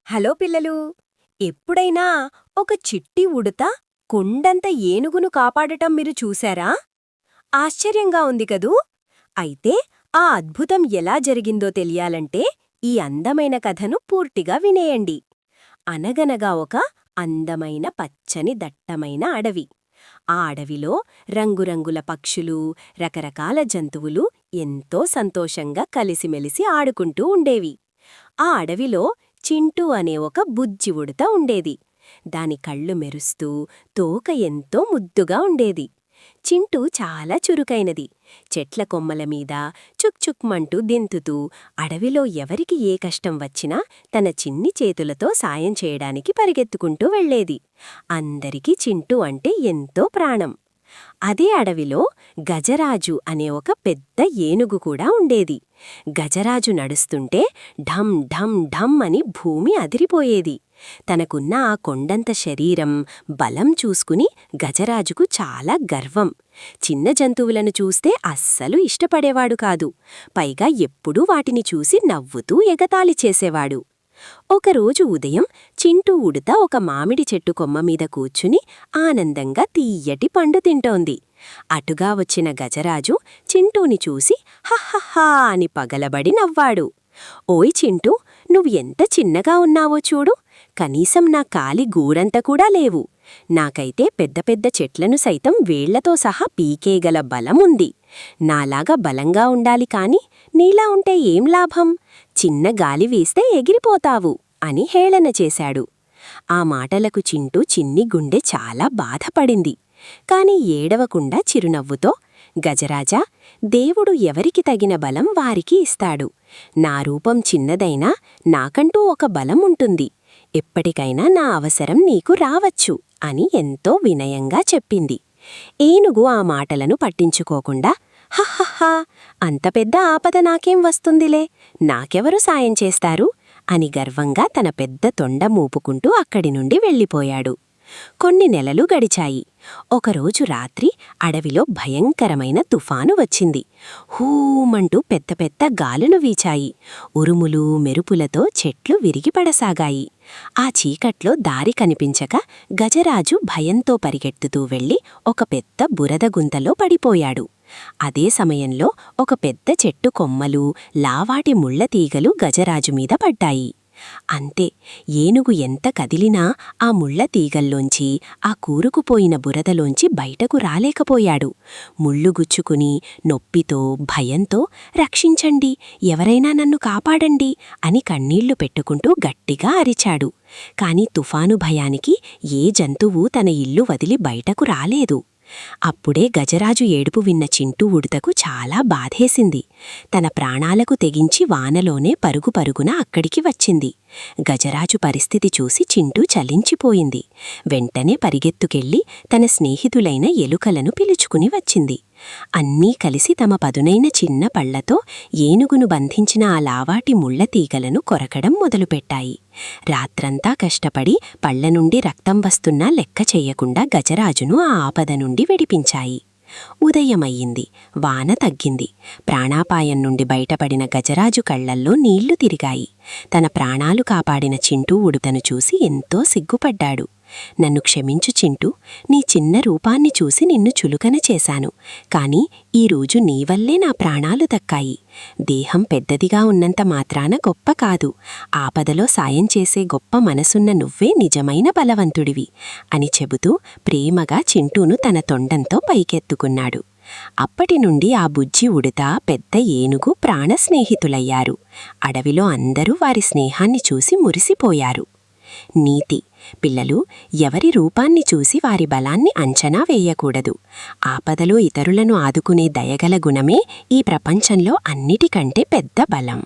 Hello పిల్లలు, ఎప్పుడైనా ఒక చిట్టి ఉడత కొండంత ఏనుగును కాపాడటం మీరు చూశారా? ఆశ్చర్యంగా ఉంది కదూ? అయితే ఆ అద్భుతం ఎలా జరిగిందో తెలియాలంటే ఈ అందమైన కథను పూర్తిగా వినేయండి. అనగనగా ఒక అందమైన పచ్చని దట్టమైన అడవి. ఆ అడవిలో రంగురంగుల పక్షులు, రకరకాల జంతువులు ఎంతో సంతోషంగా కలిసిమెలిసి ఆడుకుంటూ ఉండేవి. ఆ అడవిలో చింటూ అనే ఒక బుజ్జి ఉడత ఉండేది. దాని కళ్ళు మెరుస్తూ, తోక ఎంతో ముద్దుగా ఉండేది. చింటూ చాలా చురుకైనది. చెట్ల కొమ్మలమీద చుక్చుక్మంటూ దింతుతూ, అడవిలో ఎవరికి ఏ కష్టం వచ్చినా తన చిన్ని చేతులతో సాయం చేయడానికి పరిగెత్తుకుంటూ వెళ్లేది. అందరికీ చింటూ అంటే ఎంతో ప్రాణం. అదే అడవిలో గజరాజు అనే ఒక పెద్ద ఏనుగు కూడా ఉండేది. గజరాజు నడుస్తుంటే ఢం ఢం ఢం అని భూమి అదిరిపోయేది. తనకున్న ఆ కొండంత శరీరం, బలం చూసుకుని గజరాజుకు చాలా గర్వం. చిన్న జంతువులను చూస్తే అస్సలు ఇష్టపడేవాడు కాదు. పైగా ఎప్పుడూ వాటిని చూసి నవ్వుతూ ఎగతాళి చేసేవాడు. ఒకరోజు ఉదయం చింటూ ఉడత ఒక మామిడి చెట్టు కొమ్మమీద కూర్చుని ఆనందంగా తీయటి పండు తింటోంది. అటుగా వచ్చిన గజరాజు చింటూని చూసి హహహా అని పగలబడి నవ్వాడు. ఓయ్ చింటూ, నువ్వు ఎంత చిన్నగా ఉన్నావో చూడు. కనీసం నా కాలి గూడంత కూడా లేవు. నాకైతే పెద్ద పెద్ద చెట్లను సైతం వేళ్లతో సహా పీకేగల బలముంది. నాలాగా బలంగా ఉండాలి కాని నీలా ఉంటే ఏం లాభం? చిన్న గాలి వీస్తే ఎగిరిపోతావు అని హేళన చేశాడు. ఆ మాటలకు చింటూ చిన్ని గుండె చాలా బాధపడింది. కాని ఏడవకుండా చిరునవ్వుతో, గజరాజా, దేవుడు ఎవరికి తగిన బలం వారికి ఇస్తాడు. నా రూపం చిన్నదైనా నాకంటూ ఒక బలం ఉంటుంది. ఎప్పటికైనా నా అవసరం నీకు రావచ్చు అని ఎంతో వినయంగా చెప్పింది. ఏనుగు ఆ మాటలను పట్టించుకోకుండా, హహహా, అంత పెద్ద ఆపద నాకేం వస్తుందిలే, నాకెవరు సాయం చేస్తారు అని గర్వంగా తన పెద్ద తొండ మూపుకుంటూ అక్కడి నుండి వెళ్ళిపోయాడు. కొన్ని నెలలు గడిచాయి. ఒకరోజు రాత్రి అడవిలో భయంకరమైన తుఫాను వచ్చింది. హూమంటూ పెద్ద పెద్ద గాలులు వీచాయి. ఉరుములు, మెరుపులతో చెట్లు విరిగిపడసాగాయి. ఆ చీకట్లో దారి కనిపించక గజరాజు భయంతో పరిగెత్తుతూ వెళ్లి ఒక పెద్ద బురద గుంతలో పడిపోయాడు. అదే సమయంలో ఒక పెద్ద చెట్టు కొమ్మలు, లావాటి ముళ్లతీగలు గజరాజు మీద పడ్డాయి. అంతే, ఏనుగు ఎంత కదిలినా ఆ ముళ్లతీగల్లోంచి, ఆ కూరుకుపోయిన బురదలోంచి బయటకు రాలేకపోయాడు. ముళ్ళు గుచ్చుకుని నొప్పితో, భయంతో, రక్షించండి, ఎవరైనా నన్ను కాపాడండి అని కన్నీళ్లు పెట్టుకుంటూ గట్టిగా అరిచాడు. కాని తుఫాను భయానికి ఏ జంతువు తన ఇల్లు వదిలి బయటకు రాలేదు. అప్పుడే గజరాజు ఏడుపు విన్న చింటూ ఉడతకు చాలా బాధేసింది. తన ప్రాణాలకు తెగించి వానలోనే పరుగు పరుగున అక్కడికి వచ్చింది. గజరాజు పరిస్థితి చూసి చింటూ చలించిపోయింది. వెంటనే పరిగెత్తుకెళ్లి తన స్నేహితులైన ఎలుకలను పిలుచుకుని వచ్చింది. అన్నీ కలిసి తమ పదునైన చిన్న పళ్లతో ఏనుగును బంధించిన ఆ లావాటి ముళ్లతీగలను కొరకడం మొదలుపెట్టాయి. రాత్రంతా కష్టపడి పళ్ల నుండి రక్తం వస్తున్నా లెక్క చెయ్యకుండా గజరాజును ఆ ఆపద నుండి విడిపించాయి. ఉదయమయ్యింది. వాన తగ్గింది. ప్రాణాపాయం నుండి బయటపడిన గజరాజు కళ్లల్లో నీళ్లు తిరిగాయి. తన ప్రాణాలు కాపాడిన చింటూ ఉడతను చూసి ఎంతో సిగ్గుపడ్డాడు. నన్ను క్షమించు చింటూ, నీ చిన్న రూపాన్ని చూసి నిన్ను చులుకన చేశాను. కాని ఈరోజు నీవల్లే నా ప్రాణాలు దక్కాయి. దేహం పెద్దదిగా ఉన్నంత మాత్రాన గొప్ప కాదు. ఆపదలో సాయం చేసే గొప్ప మనసున్న నువ్వే నిజమైన బలవంతుడివి అని చెబుతూ ప్రేమగా చింటూను తన తొండంతో పైకెత్తుకున్నాడు. అప్పటినుండి ఆ బుజ్జి ఉడత, పెద్ద ఏనుగు ప్రాణ స్నేహితులయ్యారు. అడవిలో అందరూ వారి స్నేహాన్ని చూసి మురిసిపోయారు. నీతి: పిల్లలు, ఎవరి రూపాన్ని చూసి వారి బలాన్ని అంచనా వేయకూడదు. ఆపదలో ఇతరులను ఆదుకునే దయగల గుణమే ఈ ప్రపంచంలో అన్నిటికంటే పెద్ద బలం.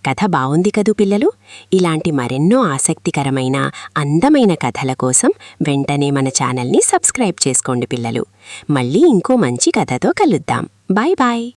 కథ బావుంది కదూ పిల్లలు? ఇలాంటి మరెన్నో ఆసక్తికరమైన, అందమైన కథల కోసం వెంటనే మన ఛానల్ని సబ్స్క్రైబ్ చేసుకోండి పిల్లలు. మళ్ళీ ఇంకో మంచి కథతో కలుద్దాం. Bye bye.